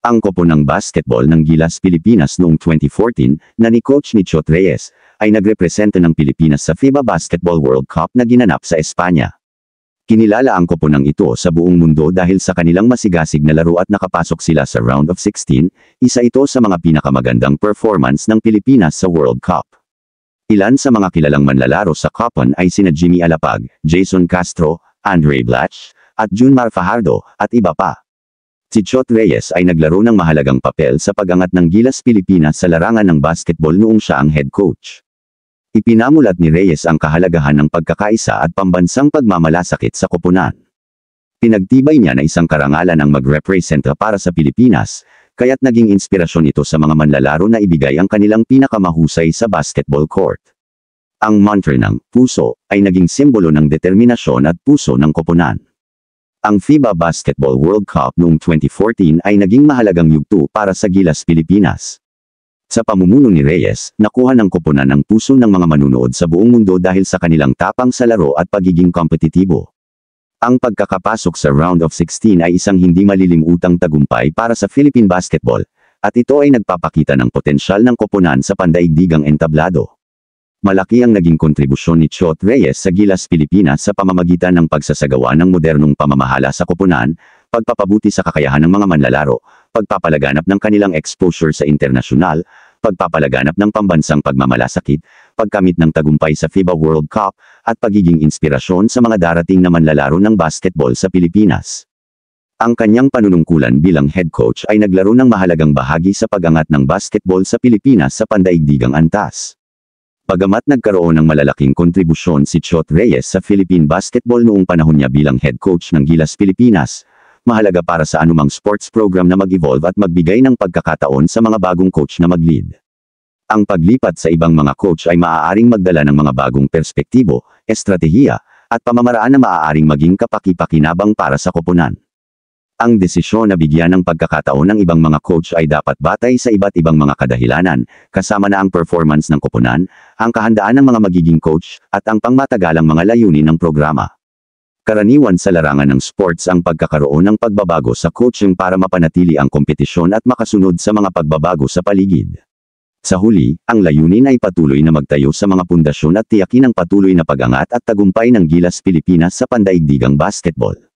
Ang koponang basketball ng Gilas Pilipinas noong 2014 na ni Coach Chot Reyes ay nagrepresenta ng Pilipinas sa FIBA Basketball World Cup na ginanap sa Espanya. Kinilala ang koponang ito sa buong mundo dahil sa kanilang masigasig na laro at nakapasok sila sa round of 16, isa ito sa mga pinakamagandang performance ng Pilipinas sa World Cup. Ilan sa mga kilalang manlalaro sa Cupon ay sina Jimmy Alapag, Jason Castro, Andre Blatch, at Junmar Fajardo, at iba pa. Si Chot Reyes ay naglaro ng mahalagang papel sa pag-angat ng Gilas Pilipinas sa larangan ng basketball noong siya ang head coach. Ipinamulat ni Reyes ang kahalagahan ng pagkakaisa at pambansang pagmamalasakit sa koponan. Pinagtibay niya na isang karangalan ang mag-representa para sa Pilipinas, kaya't naging inspirasyon ito sa mga manlalaro na ibigay ang kanilang pinakamahusay sa basketball court. Ang mantra ng puso ay naging simbolo ng determinasyon at puso ng koponan. Ang FIBA Basketball World Cup noong 2014 ay naging mahalagang yugto para sa Gilas Pilipinas. Sa pamumuno ni Reyes, nakuha ng koponan ang puso ng mga manunood sa buong mundo dahil sa kanilang tapang sa laro at pagiging kompetitibo. Ang pagkakapasok sa round of 16 ay isang hindi malilimutang tagumpay para sa Philippine basketball, at ito ay nagpapakita ng potensyal ng koponan sa pandaigdigang entablado. Malaki ang naging kontribusyon ni Chot Reyes sa Gilas Pilipinas sa pamamagitan ng pagsasagawa ng modernong pamamahala sa koponan, pagpapabuti sa kakayahan ng mga manlalaro, pagpapalaganap ng kanilang exposure sa internasyonal, pagpapalaganap ng pambansang pagmamalasakit, pagkamit ng tagumpay sa FIBA World Cup, at pagiging inspirasyon sa mga darating na manlalaro ng basketball sa Pilipinas. Ang kanyang panunungkulan bilang head coach ay naglaro ng mahalagang bahagi sa pag-angat ng basketball sa Pilipinas sa pandaigdigang antas. Bagamat nagkaroon ng malalaking kontribusyon si Chot Reyes sa Philippine basketball noong panahon niya bilang head coach ng Gilas Pilipinas, mahalaga para sa anumang sports program na mag-evolve at magbigay ng pagkakataon sa mga bagong coach na mag-lead. Ang paglipat sa ibang mga coach ay maaaring magdala ng mga bagong perspektibo, estratehiya, at pamamaraan na maaaring maging kapaki-pakinabang para sa koponan. Ang desisyon na bigyan ng pagkakataon ng ibang mga coach ay dapat batay sa iba't ibang mga kadahilanan, kasama na ang performance ng koponan, ang kahandaan ng mga magiging coach, at ang pangmatagalang mga layunin ng programa. Karaniwan sa larangan ng sports ang pagkakaroon ng pagbabago sa coaching para mapanatili ang kompetisyon at makasunod sa mga pagbabago sa paligid. Sa huli, ang layunin ay patuloy na magtayo sa mga pundasyon at tiyakin ang patuloy na pag-angat at tagumpay ng Gilas Pilipinas sa pandaigdigang basketball.